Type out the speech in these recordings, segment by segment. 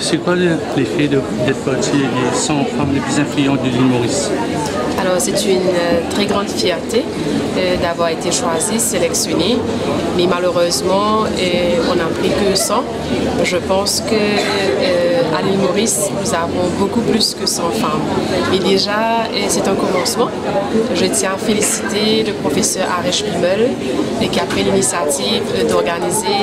c'est quoi l'effet d'être partie des 100 femmes les plus influentes de l'île Maurice? Alors, c'est une très grande fierté d'avoir été choisie, sélectionnée, mais malheureusement, on n'a pris que 100. Je pense qu'à l'île Maurice, nous avons beaucoup plus que 100 femmes. Mais déjà, c'est un commencement. Je tiens à féliciter le professeur Arish Pimmel qui a pris l'initiative d'organiser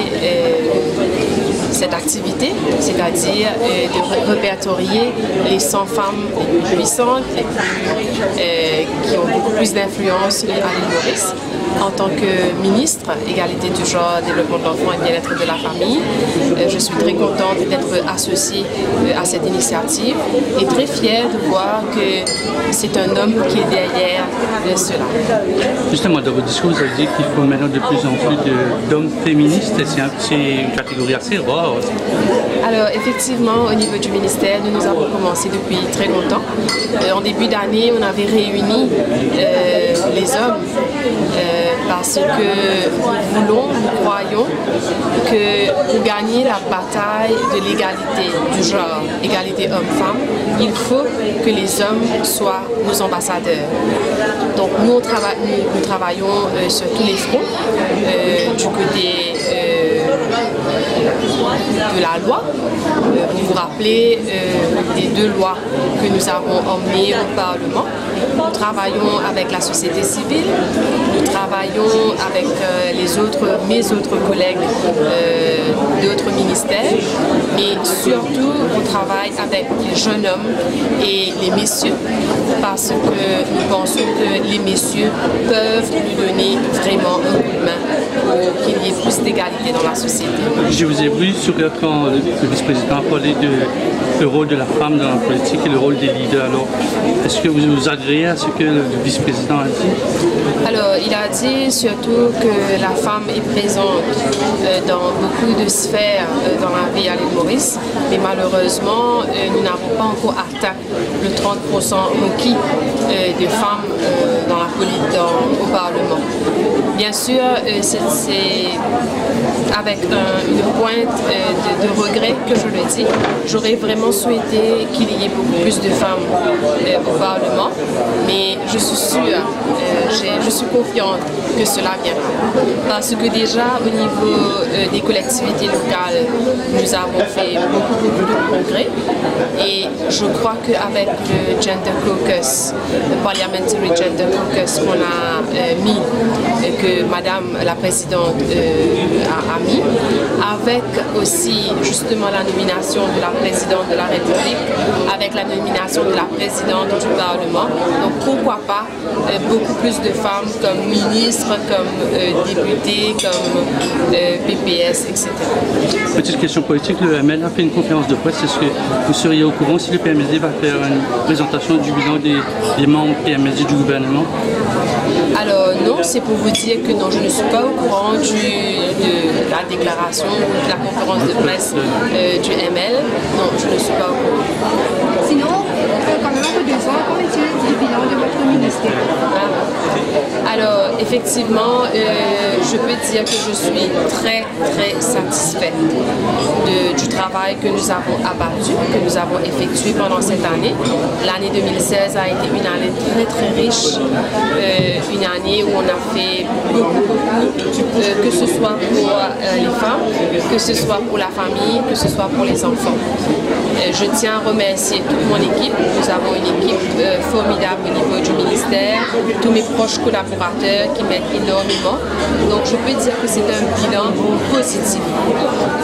cette activité, c'est-à-dire de répertorier les 100 femmes les plus puissantes, qui ont beaucoup plus d'influence à l'île Maurice. En tant que ministre, égalité du genre, développement de l'enfant et bien-être de la famille, je suis très contente d'être associée à cette initiative et très fière de voir que c'est un homme qui est derrière cela. Justement, dans votre discours, vous avez dit qu'il faut maintenant de plus en plus d'hommes féministes. C'est une catégorie assez rare. Alors, effectivement, au niveau du ministère, nous avons commencé depuis très longtemps. En début d'année, on avait réuni les hommes parce que nous croyons que pour gagner la bataille de l'égalité du genre, égalité homme-femme, il faut que les hommes soient nos ambassadeurs. Donc nous travaillons sur tous les fronts, du côté de la loi. Vous vous rappelez des 2 lois que nous avons emmenées au Parlement. Nous travaillons avec la société civile, nous travaillons avec mes autres collègues d'autres ministères, mais surtout on travaille avec les jeunes hommes et les messieurs parce que nous pensons que les messieurs peuvent nous donner vraiment un coup de main pour qu'il y ait plus d'égalité dans la société. Je vous ai vu sur quand le vice-président a parlé du rôle de la femme dans la politique et le rôle des leaders. Alors, est-ce que vous vous agréez à ce que le vice-président a dit? Alors, il a dit surtout que la femme est présente dans beaucoup de sphères dans la vie à l'île Maurice, mais malheureusement, nous n'avons pas encore atteint le 30% requis de femmes au Parlement. Bien sûr, c'est avec une pointe de regret que je le dis. J'aurais vraiment souhaité qu'il y ait beaucoup plus de femmes au Parlement, mais je suis sûre, je suis confiante que cela viendra. Parce que déjà, au niveau des collectivités locales, nous avons fait beaucoup de progrès et je crois qu'avec le Gender Caucus, le Parliamentary Gender Caucus qu'on a mis, que Madame la Présidente a mis, avec aussi justement la nomination de la Présidente de la République, avec la nomination de la Présidente du Parlement. Donc pourquoi pas beaucoup plus de femmes comme ministres, comme députés, comme PPS, etc. Petite question politique, le ML a fait une conférence de presse. Est-ce que vous seriez au courant si le PMSD va faire une présentation du bilan des membres PMSD du gouvernement? Alors non, c'est pour vous dire que non, je ne suis pas au courant de la déclaration, de la conférence de presse du ML. Non, je ne suis pas au courant. Sinon, quand même un peu de temps, qu'en est-il du bilan de votre ministère? Alors, effectivement, je peux dire que je suis très satisfaite du travail que nous avons abattu, que nous avons effectué pendant cette année. L'année 2016 a été une année très riche, une année où on a fait beaucoup, que ce soit pour les femmes, que ce soit pour la famille, que ce soit pour les enfants. Je tiens à remercier toute mon équipe. Nous avons une équipe formidable au niveau du ministère, tous mes proches collaborateurs qui m'aident énormément. Donc je peux dire que c'est un bilan positif.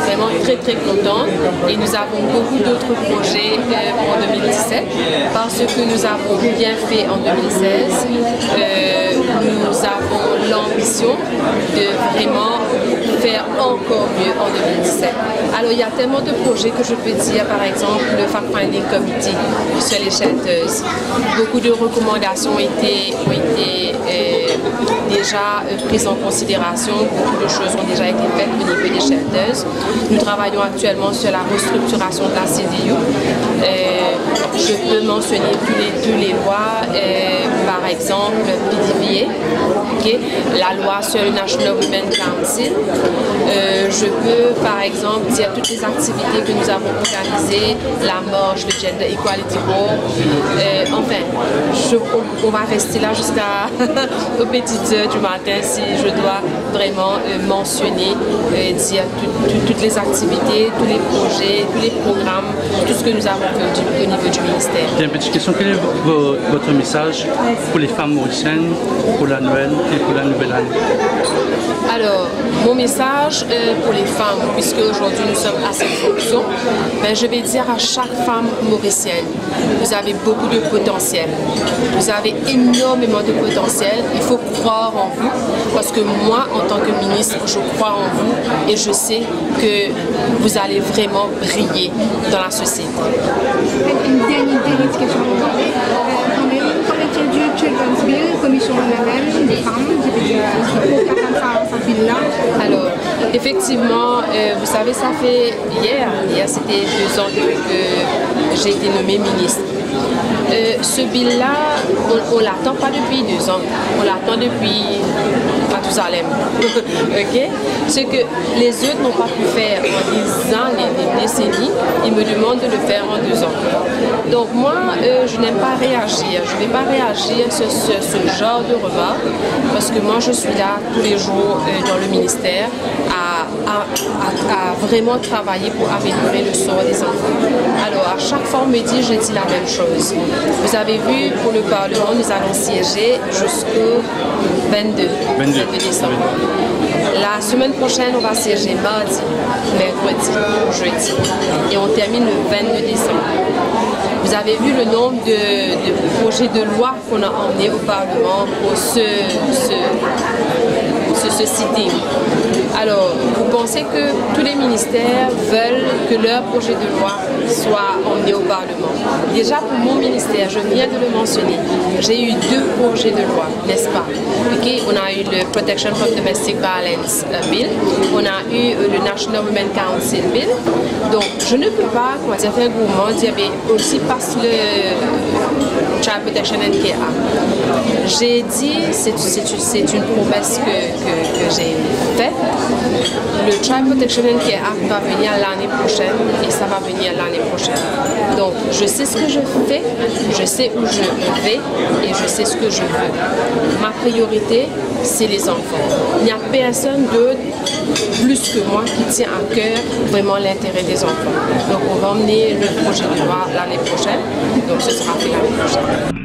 Vraiment très contente. Et nous avons beaucoup d'autres projets pour 2017 parce que nous avons bien fait en 2016. Nous avons l'ambition de vraiment faire encore mieux en 2017. Alors il y a tellement de projets que je peux dire, par exemple le Fact-Finding Committee sur les shelters. Beaucoup de recommandations ont été déjà prises en considération, beaucoup de choses ont déjà été faites au niveau des shelters. Nous travaillons actuellement sur la restructuration de la CDU. Je peux mentionner tous les lois, par exemple PDVA, Okay? La loi sur le National Women's Council. Je peux, par exemple, dire toutes les activités que nous avons organisées, la marche, le Gender Equality Walk. Enfin, on va rester là jusqu'à aux petites heures du matin si je dois vraiment mentionner, dire toutes les activités, tous les projets, tous les programmes, tout ce que nous avons fait au niveau du ministère. J'ai une petite question. Quel est votre message pour les femmes mauriciennes, pour la Noël et pour la nouvelle année? Alors, mon message pour les femmes, puisque aujourd'hui nous sommes à cette fonction, ben, je vais dire à chaque femme mauricienne, vous avez beaucoup de potentiel. Vous avez énormément de potentiel. Il faut croire en vous, parce que moi, en tant que ministre, je crois en vous et je sais que vous allez vraiment briller dans la société. Une dernière question à vous poser. Qu'en est-il du Children's Bill, commission elle-même, des femmes, pourquoi ça bill là? Alors, effectivement, vous savez, ça fait hier c'était 2 ans que j'ai été nommée ministre. Ce bill-là, on ne l'attend pas depuis 2 ans, on l'attend depuis Mathusalem. Okay? Ce que les autres n'ont pas pu faire en des ans, des décennies, ils me demandent de le faire en 2 ans. Donc moi, je n'aime pas réagir, je ne vais pas réagir sur ce genre de remarques, parce que moi je suis là tous les jours dans le ministère à vraiment travailler pour améliorer le sort des enfants. Alors à chaque fois on me dit, je dis la même chose. Vous avez vu, pour le Parlement, nous allons siéger jusqu'au 22 décembre. La semaine prochaine, on va siéger mardi, mercredi, jeudi. Et on termine le 22 décembre. Vous avez vu le nombre de projets de loi qu'on a emmenés au Parlement pour ce sitting. Alors, vous pensez que tous les ministères veulent que leur projet de loi soit emmené au Parlement. Déjà pour mon ministère, je viens de le mentionner, j'ai eu 2 projets de loi, n'est-ce pas? Okay? On a eu le Protection from Domestic Violence Bill, on a eu le National Women's Council Bill. Donc, je ne peux pas, comment dire, faire un gourmand, dire, mais aussi passe le Child Protection and Care Act. J'ai dit, c'est une promesse que j'ai faite. Le Child Protection and Care Act va venir l'année prochaine et ça va venir l'année prochaine. Donc, je sais ce que je fais, je sais où je vais et je sais ce que je veux. Ma priorité, c'est les enfants. Il n'y a personne d'autre plus que moi qui tient à cœur vraiment l'intérêt des enfants. Donc, on va emmener le projet de loi l'année prochaine. Donc, ce sera fait l'année prochaine.